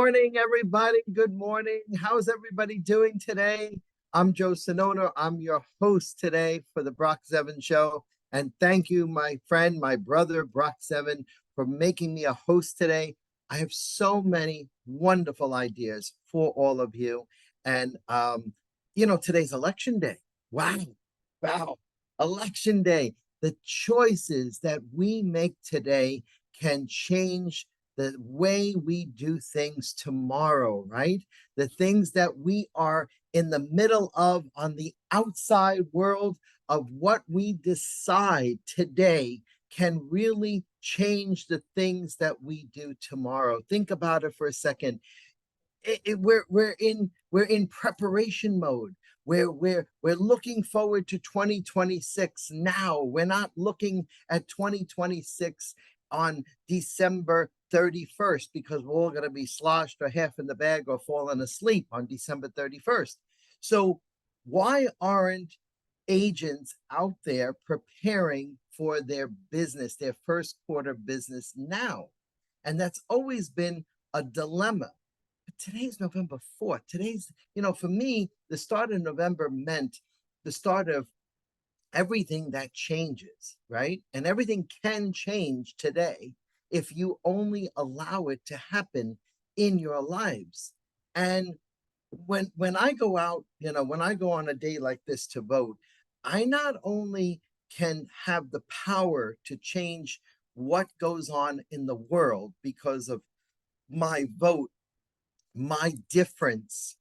morning, everybody. Good morning. How's everybody doing today? I'm Joe Sinnona. I'm your host today for the Brock Zevin Show. And thank you, my friend, my brother, Brock Zevin, for making me a host today. I have so many wonderful ideas for all of you. And, today's election day. Wow. Election day. The choices that we make today can change the way we do things tomorrow, right? The things that we are in the middle of on the outside world of what we decide today can really change the things that we do tomorrow. Think about it for a second. We're in preparation mode. We're looking forward to 2026 now. We're not looking at 2026 on December 31st because we're all going to be sloshed or half in the bag or falling asleep on December 31st. So why aren't agents out there preparing for their business, their first quarter business now? And that's always been a dilemma. But today's November 4th. For me, the start of November meant the start of everything that changes, right? And everything can change today if you only allow it to happen in your lives. And when I go out, when I go on a day like this to vote, I not only can have the power to change what goes on in the world because of my vote, my difference,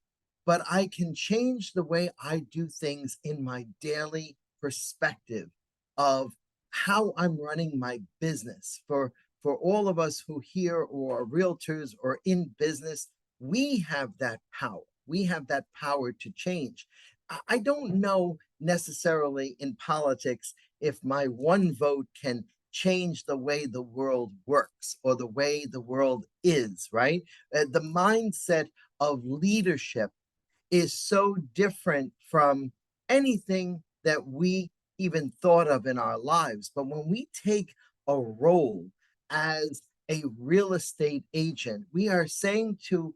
but I can change the way I do things in my daily perspective of how I'm running my business. For all of us who here or are realtors or in business, we have that power. We have that power to change. I don't know necessarily in politics if my one vote can change the way the world works or the way the world is, right? The mindset of leadership is so different from anything that we even thought of in our lives. But when we take a role as a real estate agent, we are saying to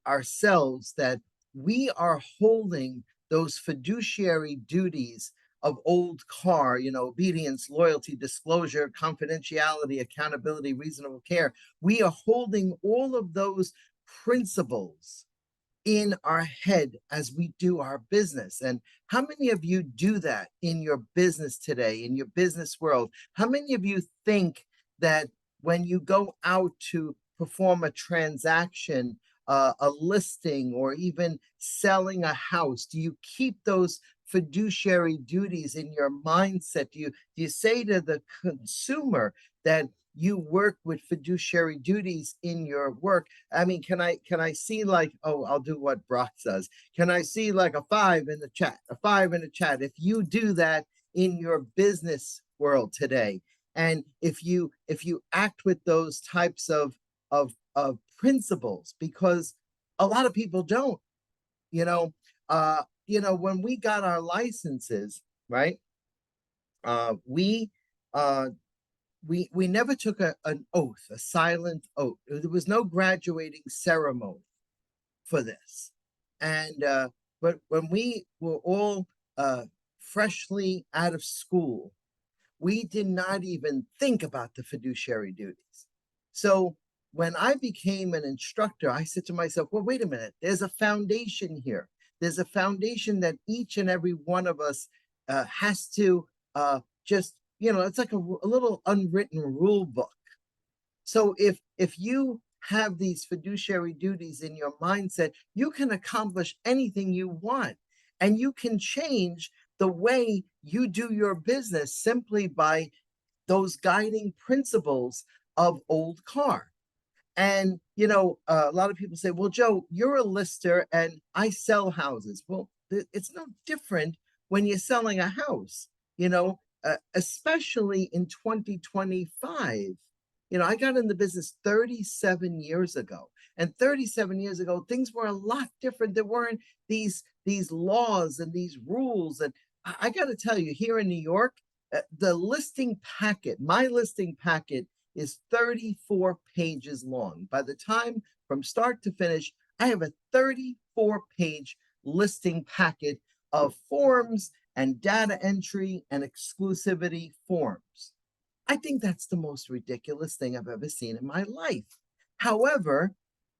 ourselves that we are holding those fiduciary duties of old car, obedience, loyalty, disclosure, confidentiality, accountability, reasonable care. We are holding all of those principles in our head as we do our business. And how many of you do that in your business today, in your business world? How many of you think that when you go out to perform a transaction, a listing, or even selling a house, do you keep those fiduciary duties in your mindset? Do you say to the consumer that you work with fiduciary duties in your work? I mean, can I see like, oh, I'll do what Brock says. Can I see like a 5 in the chat, a 5 in the chat? If you do that in your business world today, and if you act with those types of principles, because a lot of people don't, when we got our licenses, right? We never took an oath, a silent oath. There was no graduating ceremony for this. And but when we were all freshly out of school, we did not even think about the fiduciary duties. So when I became an instructor, I said to myself, well, wait a minute, there's a foundation here. There's a foundation that each and every one of us has to just, it's like a little unwritten rule book. So if you have these fiduciary duties in your mindset, you can accomplish anything you want, and you can change the way you do your business simply by those guiding principles of old car. And, a lot of people say, well, Joe, you're a lister and I sell houses. Well, it's no different when you're selling a house, especially in 2025. I got in the business 37 years ago. And 37 years ago, things were a lot different. There weren't these laws and these rules. And I got to tell you, here in New York, the listing packet, my listing packet, is 34 pages long. By the time from start to finish. I have a 34-page listing packet of forms and data entry and exclusivity forms. I think that's the most ridiculous thing I've ever seen in my life. However,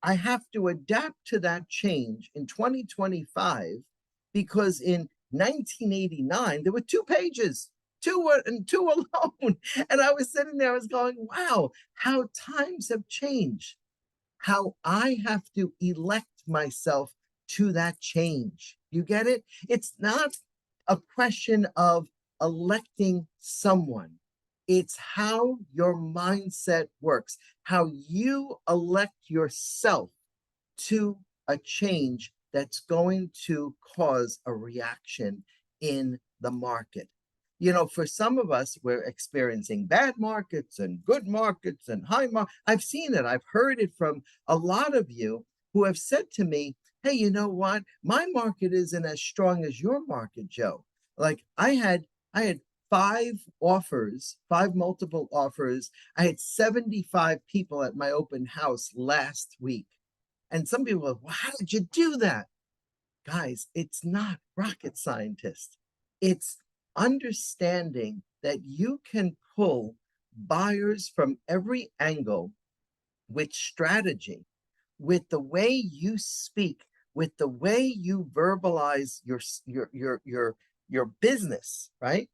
I have to adapt to that change in 2025 because in 1989, there were 2 pages, and two alone. And I was sitting there, I was going, wow, how times have changed, how I have to elect myself to that change. You get it? It's not a question of electing someone. It's how your mindset works, how you elect yourself to a change that's going to cause a reaction in the market. You know, for some of us, we're experiencing bad markets and good markets and high markets. I've seen it. I've heard it from a lot of you who have said to me, hey, you know what? My market isn't as strong as your market, Joe. Like I had 5 multiple offers. I had 75 people at my open house last week. And some people are, well, how did you do that? Guys, it's not rocket scientist. It's understanding that you can pull buyers from every angle with strategy, with the way you speak, with the way you verbalize your business, right?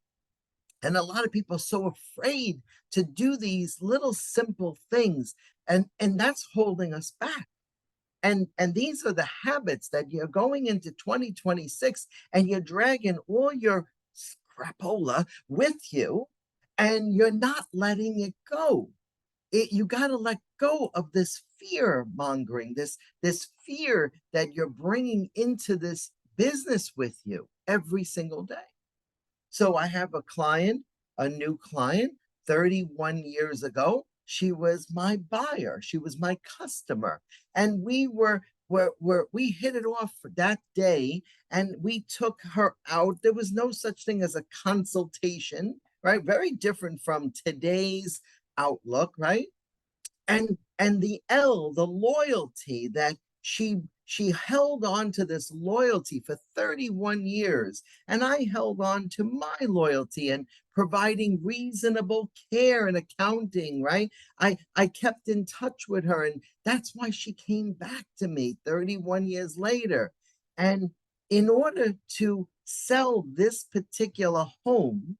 And a lot of people are so afraid to do these little simple things, and that's holding us back. And these are the habits that you're going into 2026, and you're dragging all your crapola with you, and you're not letting it go. You got to let go of this fear mongering, this fear that you're bringing into this business with you every single day. So I have a client, a new client, 31 years ago. She was my buyer. She was my customer. And we hit it off that day, and we took her out. There was no such thing as a consultation, right? Very different from today's outlook, right? And the loyalty that she held on to, this loyalty for 31 years, and I held on to my loyalty and providing reasonable care and accounting, right? I kept in touch with her, and that's why she came back to me 31 years later. And in order to sell this particular home,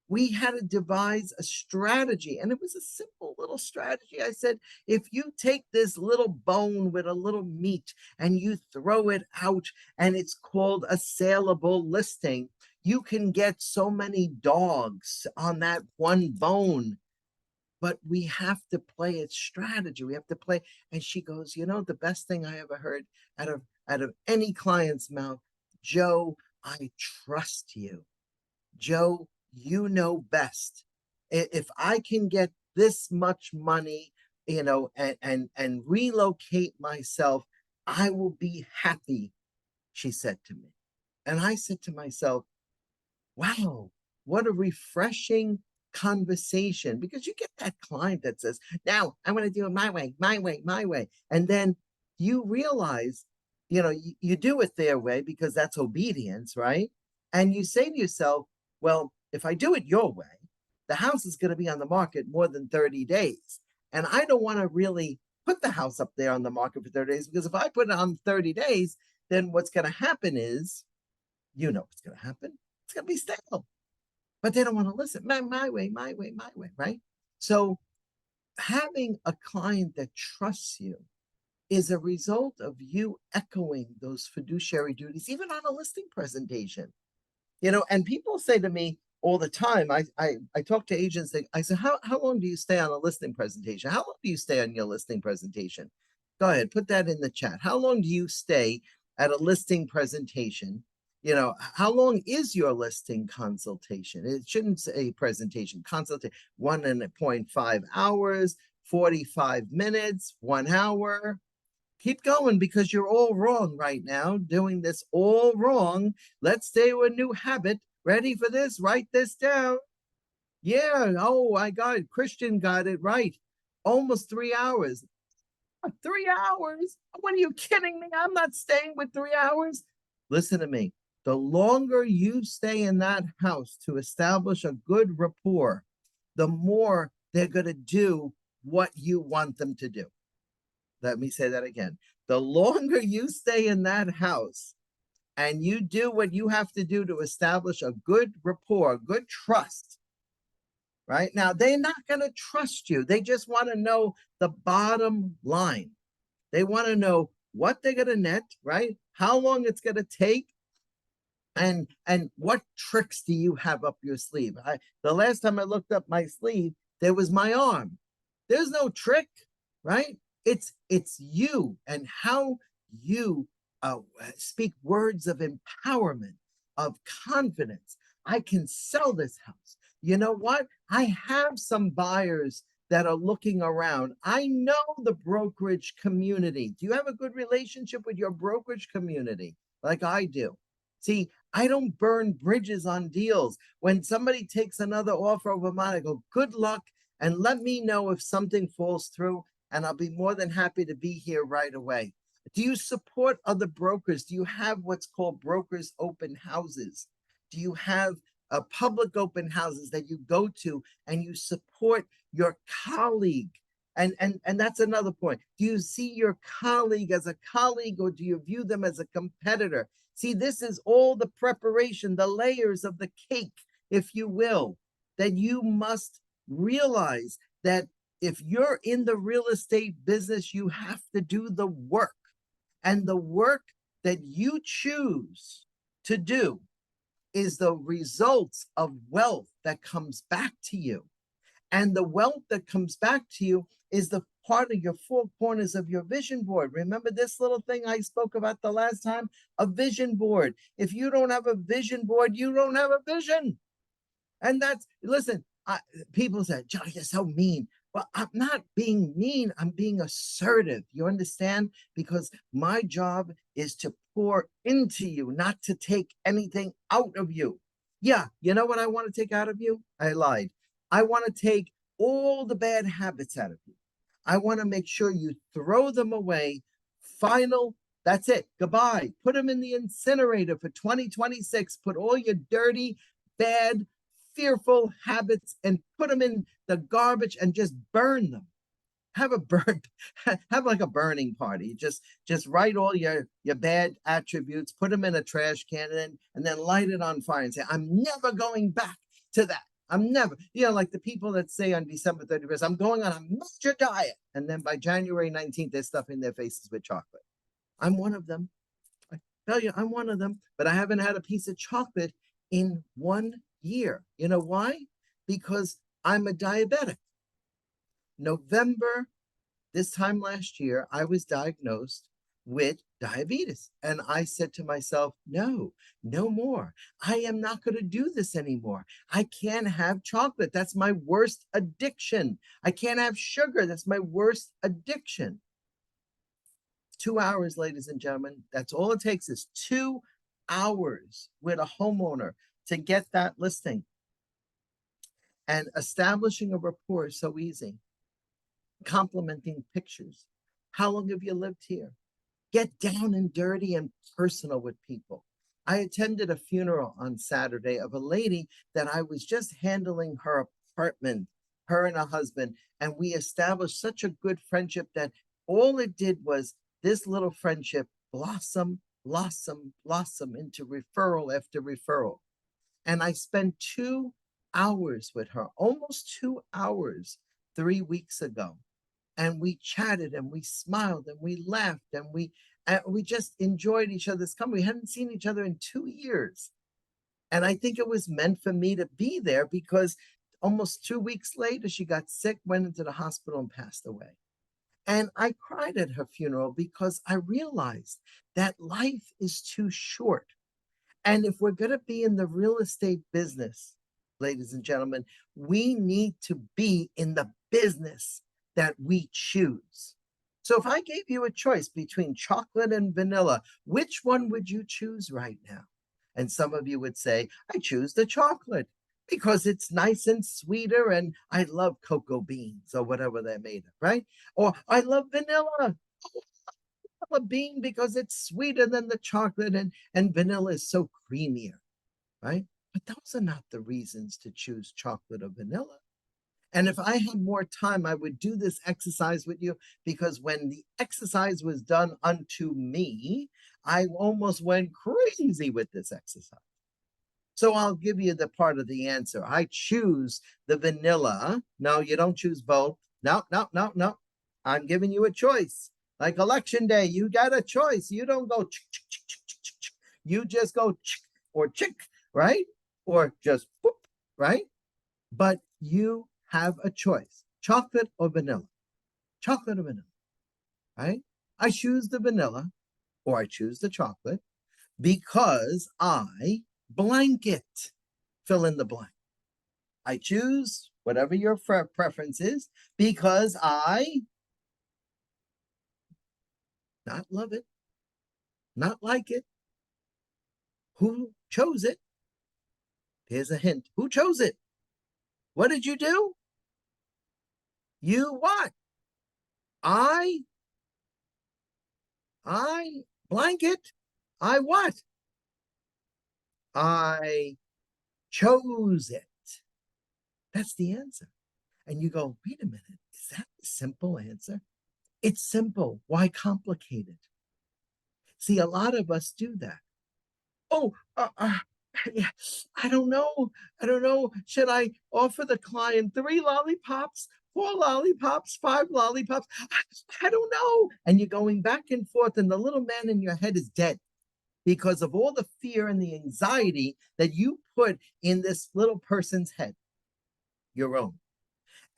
we had to devise a strategy, and it was a simple little strategy. I said, if you take this little bone with a little meat and you throw it out, and it's called a saleable listing, you can get so many dogs on that one bone. But we have to play its strategy. We have to play. And she goes, you know, the best thing I ever heard out of any client's mouth, Joe, I trust you. Joe, you know best. If I can get this much money, you know, and relocate myself, I will be happy, she said to me. And I said to myself, wow, what a refreshing conversation, because you get that client that says, now I want to do it my way, my way, my way. And then you realize, you know, you do it their way because that's obedience, right? And you say to yourself, well, if I do it your way, the house is going to be on the market more than 30 days. And I don't want to really put the house up there on the market for 30 days, because if I put it on 30 days, then what's going to happen is, you know what's going to happen. It's going to be stale. But they don't want to listen. My way, my way, my way, right? So having a client that trusts you is a result of you echoing those fiduciary duties, even on a listing presentation. You know, and people say to me all the time, I talk to agents, I say, how long do you stay on a listing presentation? How long do you stay on your listing presentation? Go ahead, put that in the chat. How long do you stay at a listing presentation? You know, how long is your listing consultation? It shouldn't say presentation, consultation, 1.5 hours, 45 minutes, 1 hour. Keep going, because you're all wrong right now, doing this all wrong. Let's say a new habit. Ready for this? Write this down. Yeah. Oh, I got it. Christian got it right. Almost 3 hours. 3 hours? What are you kidding me? I'm not staying with 3 hours. Listen to me. The longer you stay in that house to establish a good rapport, the more they're going to do what you want them to do. Let me say that again. The longer you stay in that house and you do what you have to do to establish a good rapport, good trust, right? Now, they're not going to trust you. They just want to know the bottom line. They want to know what they're going to net, right? How long it's going to take, and what tricks do you have up your sleeve? The last time I looked up my sleeve, there was my arm. There's no trick, right? It's you and how you speak words of empowerment, of confidence. I can sell this house. You know what? I have some buyers that are looking around. I know the brokerage community. Do you have a good relationship with your brokerage community like I do? See, I don't burn bridges on deals. When somebody takes another offer over mine, I go, good luck, and let me know if something falls through, and I'll be more than happy to be here right away. Do you support other brokers? Do you have what's called brokers open houses? Do you have public open houses that you go to and you support your colleague? And that's another point. Do you see your colleague as a colleague, or do you view them as a competitor? See, this is all the preparation, the layers of the cake, if you will, that you must realize that if you're in the real estate business, you have to do the work. And the work that you choose to do is the results of wealth that comes back to you. And the wealth that comes back to you is the part of your four corners of your vision board. Remember this little thing I spoke about the last time? A vision board. If you don't have a vision board, you don't have a vision. And that's, listen, people say, John, you're so mean. Well, I'm not being mean. I'm being assertive. You understand? Because my job is to pour into you, not to take anything out of you. Yeah, you know what I want to take out of you? I lied. I want to take all the bad habits out of you. I want to make sure you throw them away. Final, that's it. Goodbye. Put them in the incinerator for 2026. Put all your dirty, bad, fearful habits and put them in the garbage and just burn them. Have like a burning party. Just write all your bad attributes, put them in a trash can, and then light it on fire and say, I'm never going back to that. I'm never, like the people that say on December 31st, I'm going on a major diet. And then by January 19th, they're stuffing their faces with chocolate. I'm one of them. I tell you, I'm one of them, but I haven't had a piece of chocolate in 1 year. You know why? Because I'm a diabetic. November, this time last year, I was diagnosed with diabetes. And I said to myself, no more. I am not going to do this anymore. I can't have chocolate. That's my worst addiction. I can't have sugar. That's my worst addiction. 2 hours, ladies and gentlemen. That's all it takes is 2 hours with a homeowner to get that listing. And establishing a rapport is so easy. Complimenting pictures. How long have you lived here? Get down and dirty and personal with people. I attended a funeral on Saturday of a lady that I was just handling her apartment, her and her husband, and we established such a good friendship that all it did was this little friendship blossom into referral after referral. And I spent 2 hours with her, almost 2 hours, 3 weeks ago. And we chatted and we smiled and we laughed and we just enjoyed each other's company. We hadn't seen each other in 2 years. And I think it was meant for me to be there because almost 2 weeks later, she got sick, went into the hospital and passed away. And I cried at her funeral because I realized that life is too short. And if we're going to be in the real estate business, ladies and gentlemen, we need to be in the business that we choose. So if I gave you a choice between chocolate and vanilla, which one would you choose right now? And some of you would say, I choose the chocolate. because it's nice and sweeter, and I love cocoa beans or whatever they're made of, right? Or I love vanilla. A bean because it's sweeter than the chocolate, and vanilla is so creamier, right? But those are not the reasons to choose chocolate or vanilla. And if I had more time, I would do this exercise with you, because when the exercise was done unto me, I almost went crazy with this exercise. So I'll give you the part of the answer. I choose the vanilla. No, you don't choose both. No, no, no, no. I'm giving you a choice. Like election day, you got a choice. You don't go chick, chick, chick, chick, chick, chick. You just go chick or chick, right? Or just boop, right? But you have a choice. Chocolate or vanilla. Chocolate or vanilla, right? I choose the vanilla, or I choose the chocolate, because I blanket, fill in the blank. I choose whatever your preference is because I not love it, not like it. Who chose it? Here's a hint. Who chose it? What did you do? You what? I blanket. I what? I chose it. That's the answer. And you go, wait a minute, is that the simple answer? It's simple. Why complicate it? See, a lot of us do that. Oh, yeah, I don't know. I don't know. Should I offer the client 3 lollipops, 4 lollipops, 5 lollipops? I don't know. And you're going back and forth, and the little man in your head is dead because of all the fear and the anxiety that you put in this little person's head, your own.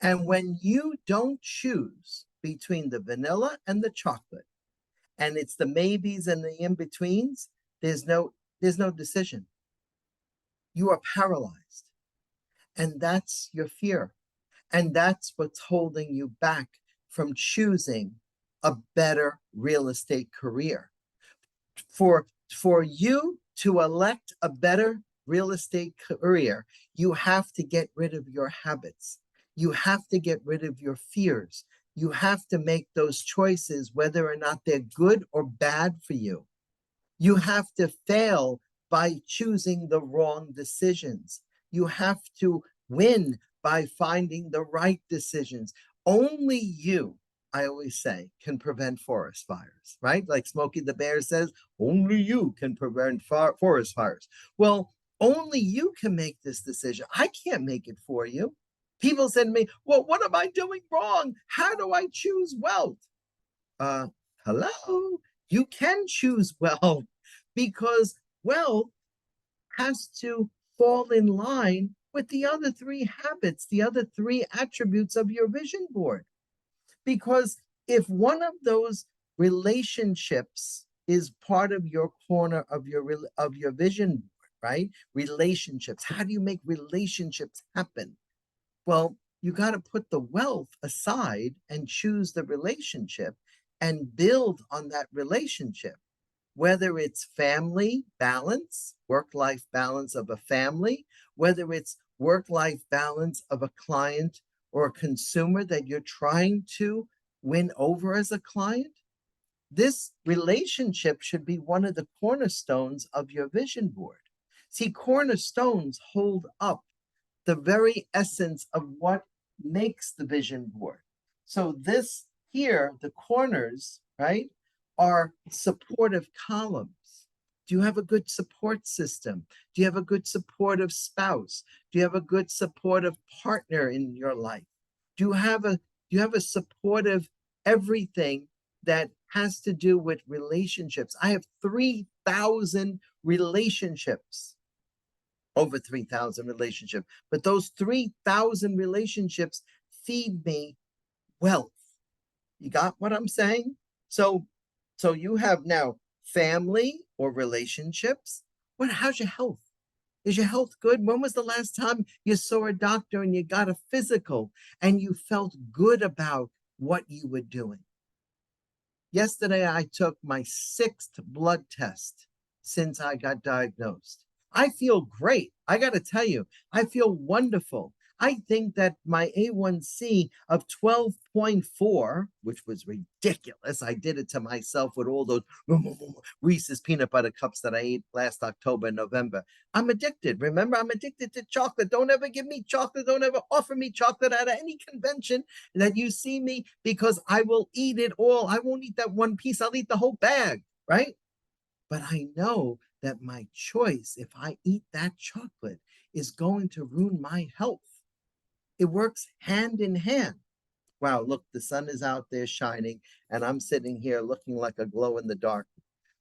And when you don't choose between the vanilla and the chocolate, and it's the maybes and the in-betweens, there's no decision. You are paralyzed. And that's your fear. And that's what's holding you back from choosing a better real estate career. For you to elect a better real estate career, you have to get rid of your habits. You have to get rid of your fears. You have to make those choices, whether or not they're good or bad for you. You have to fail by choosing the wrong decisions. You have to win by finding the right decisions. Only you, I always say, can prevent forest fires, right? Like Smokey the Bear says, only you can prevent forest fires. Well, only you can make this decision. I can't make it for you. People said to me, well, what am I doing wrong? How do I choose wealth? Hello? You can choose wealth, because wealth has to fall in line with the other 3 habits, the other 3 attributes of your vision board. Because if one of those relationships is part of your corner of your vision board, right? Relationships. How do you make relationships happen? Well, you got to put the wealth aside and choose the relationship and build on that relationship, whether it's family balance, work-life balance of a family, whether it's work-life balance of a client or a consumer that you're trying to win over as a client. This relationship should be one of the cornerstones of your vision board. See, cornerstones hold up the very essence of what makes the vision board. So this here, the corners, right, are supportive columns. Do you have a good support system? Do you have a good supportive spouse? Do you have a good supportive partner in your life? Do you have a supportive everything that has to do with relationships? I have 3,000 relationships. Over 3,000 relationships. But those 3,000 relationships feed me wealth. You got what I'm saying? So you have now family or relationships. How's your health? Is your health good? When was the last time you saw a doctor and you got a physical and you felt good about what you were doing? Yesterday, I took my 6th blood test since I got diagnosed. I feel great. I got to tell you, I feel wonderful. I think that my A1C of 12.4, which was ridiculous. I did it to myself with all those Reese's peanut butter cups that I ate last October and November. I'm addicted. Remember, I'm addicted to chocolate. Don't ever give me chocolate. Don't ever offer me chocolate at any convention that you see me, because I will eat it all. I won't eat that one piece. I'll eat the whole bag, right? But I know that my choice, if I eat that chocolate, is going to ruin my health. It works hand in hand. Wow, look, the sun is out there shining, and I'm sitting here looking like a glow in the dark,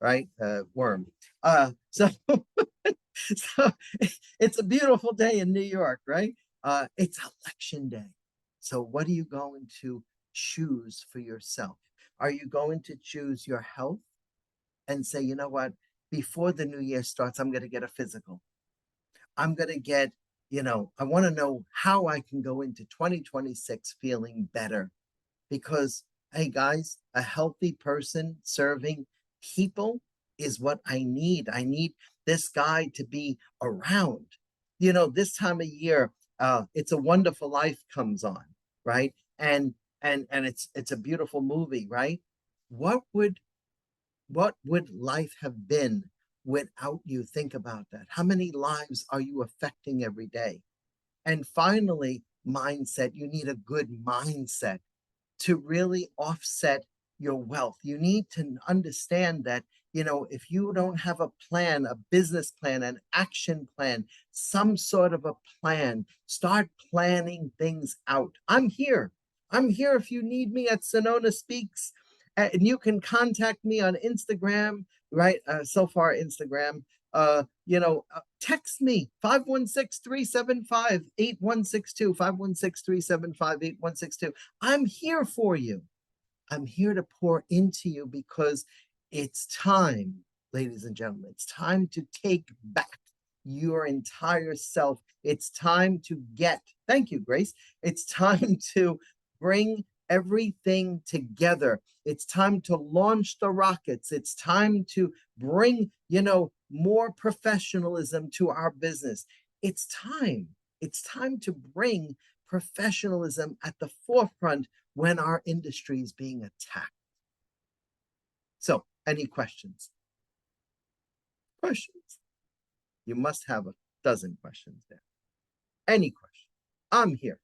right? Worm. So, so it's a beautiful day in New York, right? It's election day. So, what are you going to choose for yourself? Are you going to choose your health and say, you know what, before the new year starts, I'm going to get a physical? I'm going to get, I want to know how I can go into 2026 feeling better. Because, hey guys, a healthy person serving people is what I need. I need this guy to be around. This time of year, It's a Wonderful Life comes on, right? And it's a beautiful movie, right? What would life have been without you? Think about that. How many lives are you affecting every day? And finally, mindset. You need a good mindset to really offset your wealth. You need to understand that, if you don't have a plan, a business plan, an action plan, some sort of a plan, start planning things out. I'm here. I'm here if you need me at Sinnona Speaks. And you can contact me on Instagram, right? So far, Instagram. Text me 516-375-8162, 516-375-8162. I'm here for you. I'm here to pour into you, because it's time, ladies and gentlemen. It's time to take back your entire self. It's time to thank you, Grace. It's time to bring everything together. It's time to launch the rockets. It's time to bring, more professionalism to our business. It's time. It's time to bring professionalism at the forefront when our industry is being attacked. So, any questions? Questions? You must have a dozen questions there. Any question? I'm here.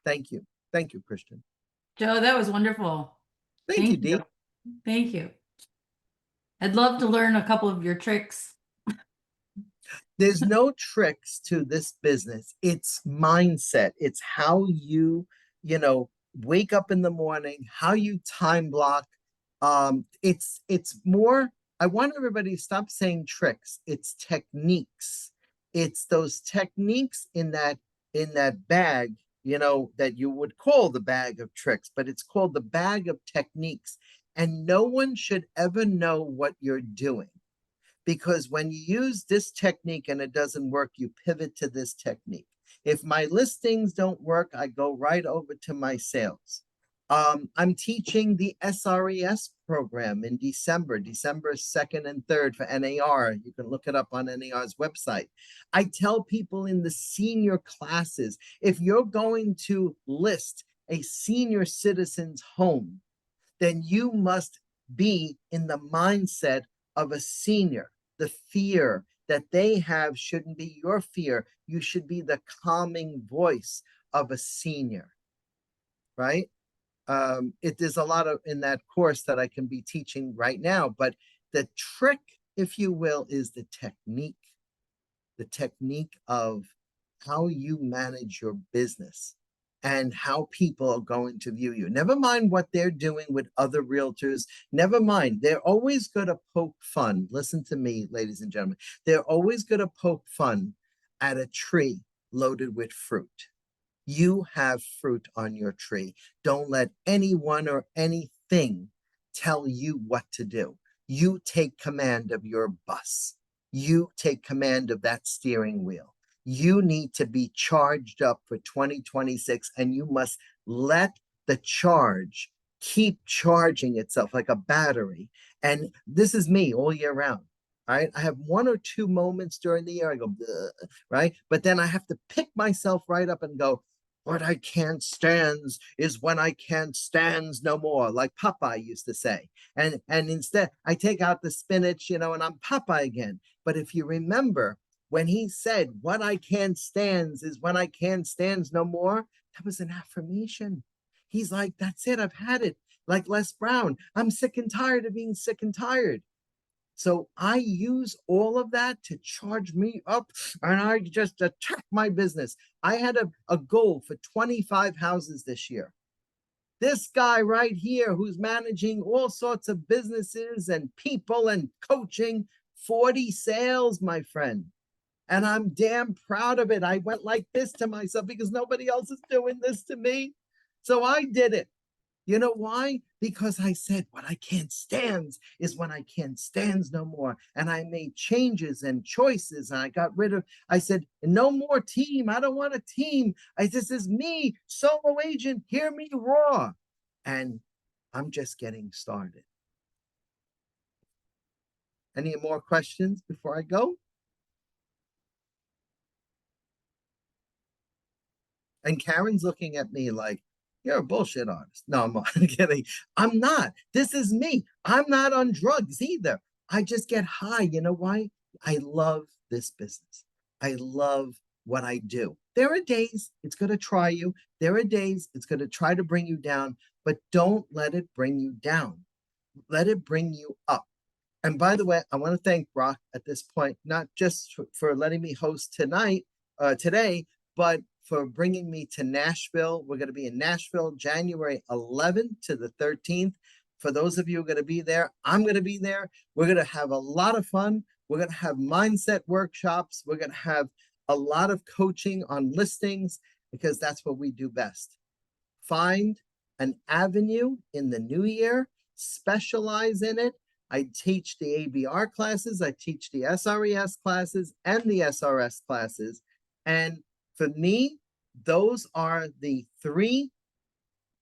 Thank you. Thank you, Christian. Joe, that was wonderful. Thank you, Dee. Thank you. I'd love to learn a couple of your tricks. There's no tricks to this business. It's mindset. It's how you, wake up in the morning, how you time block. It's more, I want everybody to stop saying tricks. It's techniques. It's those techniques in that bag, that you would call the bag of tricks, but it's called the bag of techniques. And no one should ever know what you're doing. Because when you use this technique and it doesn't work, you pivot to this technique. If my listings don't work, I go right over to my sales. I'm teaching the SRES program in December 2nd and 3rd for NAR. You can look it up on NAR's website. I tell people in the senior classes, if you're going to list a senior citizen's home, then you must be in the mindset of a senior. The fear that they have shouldn't be your fear. You should be the calming voice of a senior, right? There's a lot of in that course that I can be teaching right now, but the trick, if you will, is the technique of how you manage your business and how people are going to view you. Never mind what they're doing with other realtors. Never mind. They're always going to poke fun. Listen to me, ladies and gentlemen. They're always going to poke fun at a tree loaded with fruit. You have fruit on your tree. Don't let anyone or anything tell you what to do. You take command of your bus. You take command of that steering wheel. You need to be charged up for 2026, and you must let the charge keep charging itself like a battery. And this is me all year round. right? I have 1 or 2 moments during the year I go, "Ugh," right? But then I have to pick myself right up and go, what I can't stands is when I can't stands no more, like Popeye used to say. And instead I take out the spinach, and I'm Popeye again. But if you remember, when he said, what I can't stands is when I can't stands no more, that was an affirmation. He's like, that's it, I've had it. Like Les Brown, I'm sick and tired of being sick and tired. So I use all of that to charge me up, and I just attack my business. I had a goal for 25 houses this year. This guy right here, who's managing all sorts of businesses and people and coaching, 40 sales, my friend. And I'm damn proud of it. I went like this to myself because nobody else is doing this to me. So I did it. You know why? Because I said, what I can't stand is when I can't stand no more. And I made changes and choices. And I got rid of, I said, no more team. I don't want a team. This is me, solo agent, hear me roar. And I'm just getting started. Any more questions before I go? And Karen's looking at me like, you're a bullshit artist. No, I'm kidding. I'm not. This is me. I'm not on drugs either. I just get high. You know why? I love this business. I love what I do. There are days it's going to try you. There are days it's going to try to bring you down, but don't let it bring you down. Let it bring you up. And by the way, I want to thank Brock at this point, not just for letting me host today, but for bringing me to Nashville. We're going to be in Nashville, January 11th to the 13th. For those of you who are going to be there, I'm going to be there. We're going to have a lot of fun. We're going to have mindset workshops. We're going to have a lot of coaching on listings because that's what we do best. Find an avenue in the new year, specialize in it. I teach the ABR classes, I teach the SRES classes and the SRS classes. And for me, those are the 3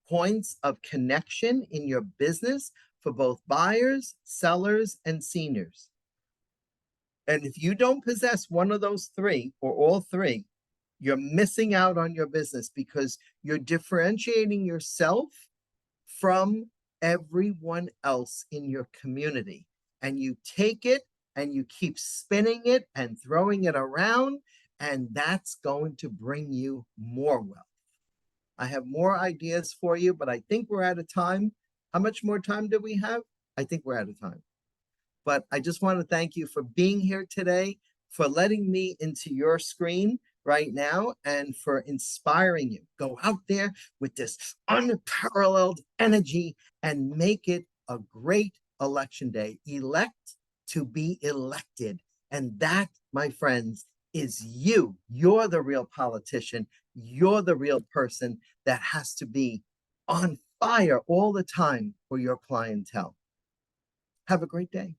points of connection in your business for both buyers, sellers, and seniors. And if you don't possess one of those 3 or all 3, you're missing out on your business because you're differentiating yourself from everyone else in your community. And you take it and you keep spinning it and throwing it around, and that's going to bring you more wealth. I have more ideas for you, but I think we're out of time. How much more time do we have? I think we're out of time. But I just want to thank you for being here today, for letting me into your screen right now, and for inspiring you. Go out there with this unparalleled energy and make it a great election day. Elect to be elected. And that, my friends, is you. You're the real politician. You're the real person that has to be on fire all the time for your clientele. Have a great day.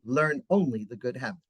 Learn only the good habits.